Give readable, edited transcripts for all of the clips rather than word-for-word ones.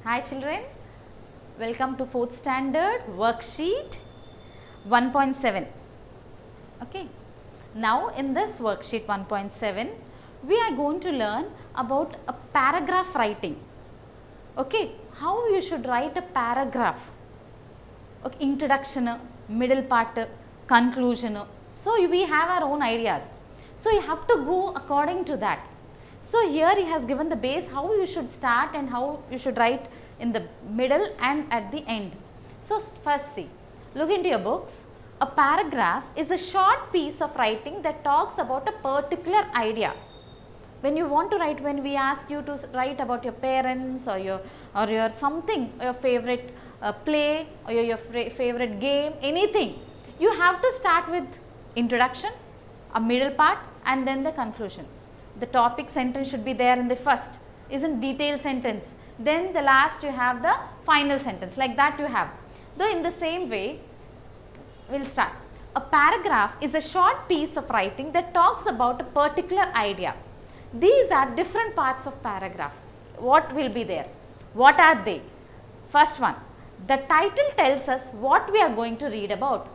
Hi children, welcome to 4th standard worksheet 1.7. Okay. Now in this worksheet 1.7, we are going to learn about a paragraph writing. Okay, how you should write a paragraph. Okay, introduction, middle part, conclusion. So we have our own ideas. So you have to go according to that. So here he has given the base how you should start and how you should write in the middle and at the end. So first see, look into your books. A paragraph is a short piece of writing that talks about a particular idea. When you want to write, when we ask you to write about your parents or your something, your favorite play or your favorite game, anything, you have to start with introduction, a middle part and then the conclusion. The topic sentence should be there in the first, isn't detailed sentence. Then the last you have the final sentence, like that you have. Though in the same way, we'll start. A paragraph is a short piece of writing that talks about a particular idea. These are different parts of paragraph. What will be there? What are they? First one, the title tells us what we are going to read about.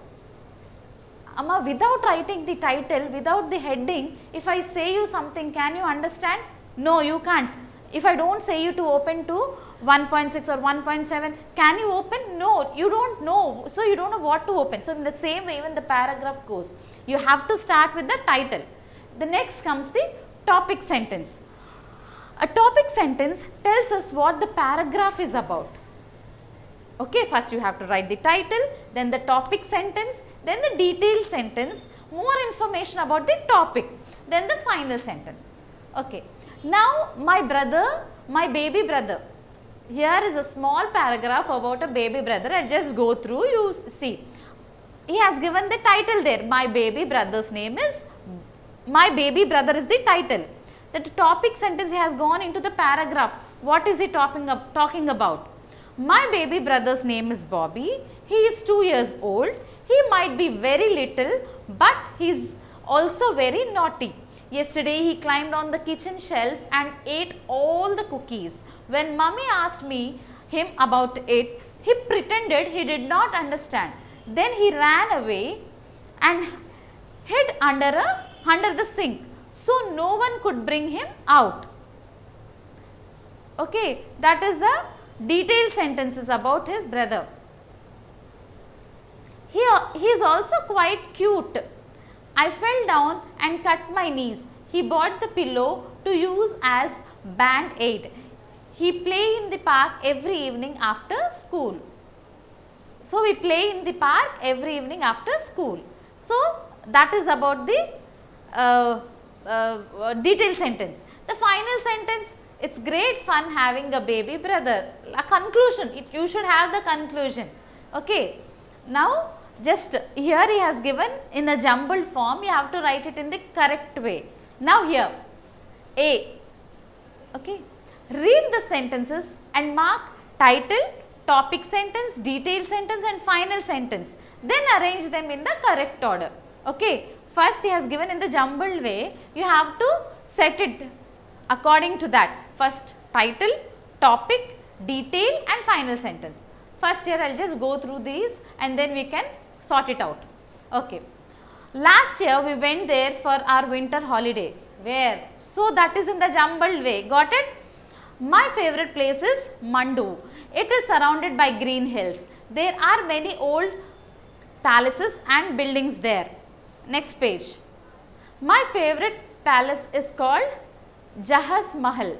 Amma, without writing the title, without the heading, if I say you something, can you understand? No, you can't. If I don't say you to open to 1.6 or 1.7, can you open? No, you don't know. So you don't know what to open. So in the same way, even the paragraph goes. You have to start with the title. The next comes the topic sentence. A topic sentence tells us what the paragraph is about. Okay, first you have to write the title, then the topic sentence, then the detailed sentence, more information about the topic, then the final sentence. Okay. Now, my brother, my baby brother. Here is a small paragraph about a baby brother. I will just go through, you see. He has given the title there. My baby brother's name is, my baby brother is the title. The topic sentence he has gone into the paragraph. What is he talking about? My baby brother's name is Bobby. He is 2 years old. He might be very little, but he is also very naughty. Yesterday he climbed on the kitchen shelf and ate all the cookies. When mummy asked him about it, he pretended he did not understand. Then he ran away and hid under the sink, so no one could bring him out. Okay, that is the detailed sentences about his brother. He is also quite cute. I fell down and cut my knees. He bought the pillow to use as band-aid. He play in the park every evening after school. So we play in the park every evening after school. So that is about the detailed sentence. The final sentence, it's great fun having a baby brother. A conclusion, you should have the conclusion. Okay. Now just here he has given in a jumbled form, you have to write it in the correct way. Now here, A. Okay. Read the sentences and mark title, topic sentence, detailed sentence and final sentence. Then arrange them in the correct order. Okay. First he has given in the jumbled way, you have to set it according to that. First title, topic, detail and final sentence. First here I will just go through these and then we can sort it out. Okay. Last year we went there for our winter holiday. Where? So that is in the jumbled way. Got it? My favorite place is Mandu. It is surrounded by green hills. There are many old palaces and buildings there. Next page. My favorite palace is called Jahaz Mahal.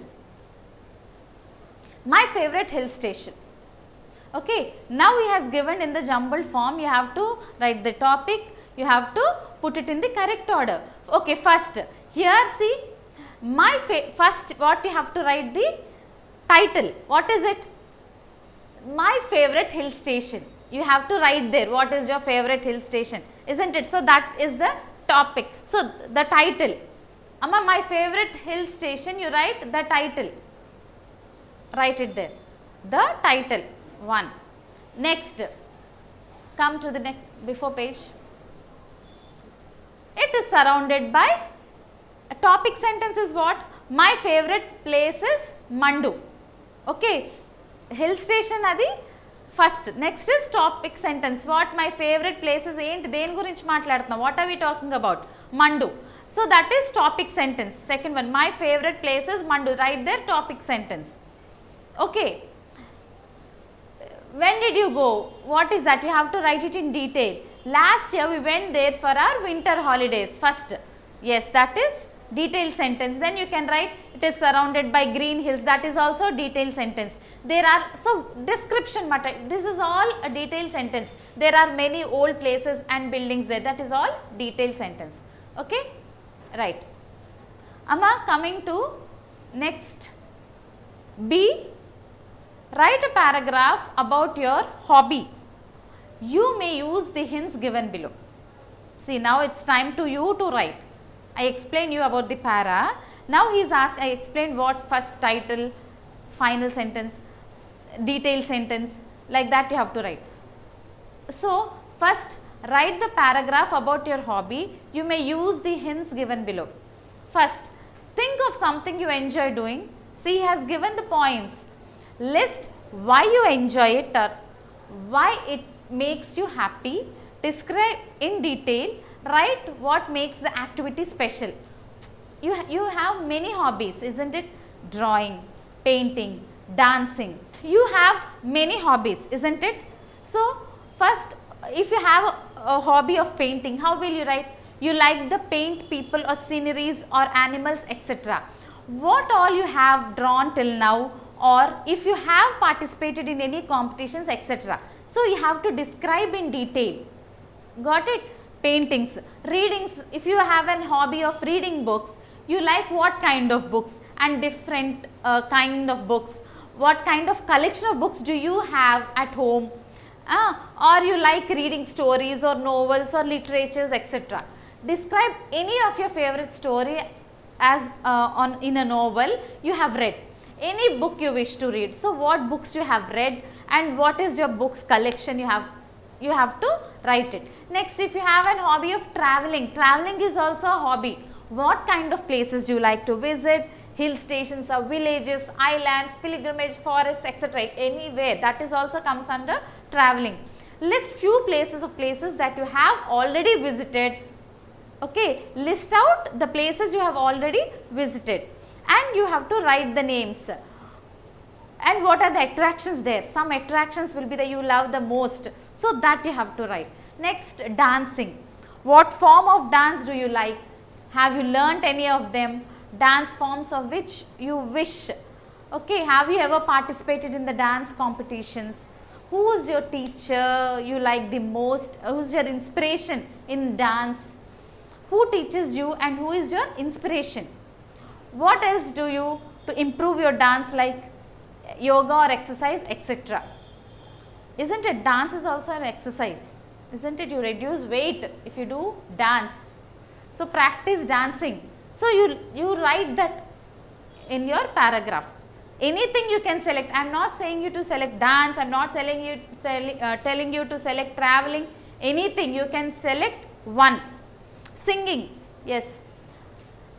My favorite hill station. Okay. Now he has given in the jumbled form, you have to write the topic, you have to put it in the correct order. Okay, first here see, first what you have to write the title. What is it? My favorite hill station. You have to write there what is your favorite hill station, isn't it? So that is the topic. So the title. Amma, my favorite hill station, you write the title. Write it there. The title. 1. Next, come to the next before page. It is surrounded by, a topic sentence is what? My favorite place is Mandu. Okay. Hill station అది first. Next is topic sentence. What my favourite places, ఏంటి దేని గురించి మాట్లాడుతున్నాం, what are we talking about, Mandu. So that is topic sentence. Second one, my favourite places Mandu, right there topic sentence. Okay. When did you go? What is that? You have to write it in detail. Last year we went there for our winter holidays. First, yes, that is detailed sentence. Then you can write it is surrounded by green hills. That is also detailed sentence. There are, so description matter. This is all a detailed sentence. There are many old places and buildings there. That is all detailed sentence. Okay, right. Amma, coming to next B. Write a paragraph about your hobby. You may use the hints given below. See, now it's time to you to write. I explained you about the para. Now he is asked, I explained what first title, final sentence, detailed sentence, like that you have to write. So, first write the paragraph about your hobby. You may use the hints given below. First, think of something you enjoy doing. See, he has given the points. List why you enjoy it or why it makes you happy. Describe in detail. Write what makes the activity special. You have many hobbies, isn't it? Drawing, painting, dancing. You have many hobbies, isn't it? So, first, if you have a hobby of painting, how will you write? You like the paint people or sceneries or animals, etc. What all you have drawn till now, or if you have participated in any competitions, etc. So, you have to describe in detail. Got it? Paintings, readings, if you have an hobby of reading books, you like what kind of books and different kind of books. What kind of collection of books do you have at home? Or you like reading stories or novels or literatures, etc. Describe any of your favorite story as in a novel you have read. Any book you wish to read. So, what books you have read and what is your books collection, you have to write it. Next, if you have an hobby of traveling, traveling is also a hobby. What kind of places do you like to visit? Hill stations or villages, islands, pilgrimage, forests, etc. Anywhere, that is also comes under traveling. List few places that you have already visited. Okay, list out the places you have already visited. And you have to write the names and what are the attractions there. Some attractions will be that you love the most, so that you have to write. Next, dancing. What form of dance do you like? Have you learnt any of them? Dance forms of which you wish. Okay, have you ever participated in the dance competitions? Who is your teacher you like the most? Who is your inspiration in dance? Who teaches you and who is your inspiration? What else do you to improve your dance, like yoga or exercise, etc. Isn't it? Dance is also an exercise, isn't it? You reduce weight if you do dance. So, practice dancing. So, you write that in your paragraph. Anything you can select. I am not saying you to select dance, I am not telling you to select traveling. Anything you can select one. Singing, yes.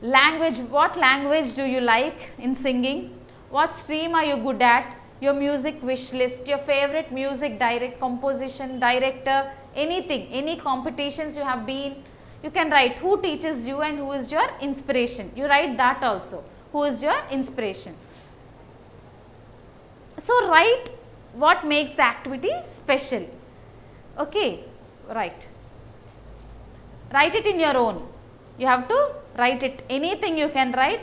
Language, what language do you like in singing? What stream are you good at? Your music wish list, your favorite music composition, director, anything, any competitions you have been, you can write who teaches you and who is your inspiration. You write that also, who is your inspiration. So, write what makes the activity special. Okay, write it in your own. You have to write it, anything you can write,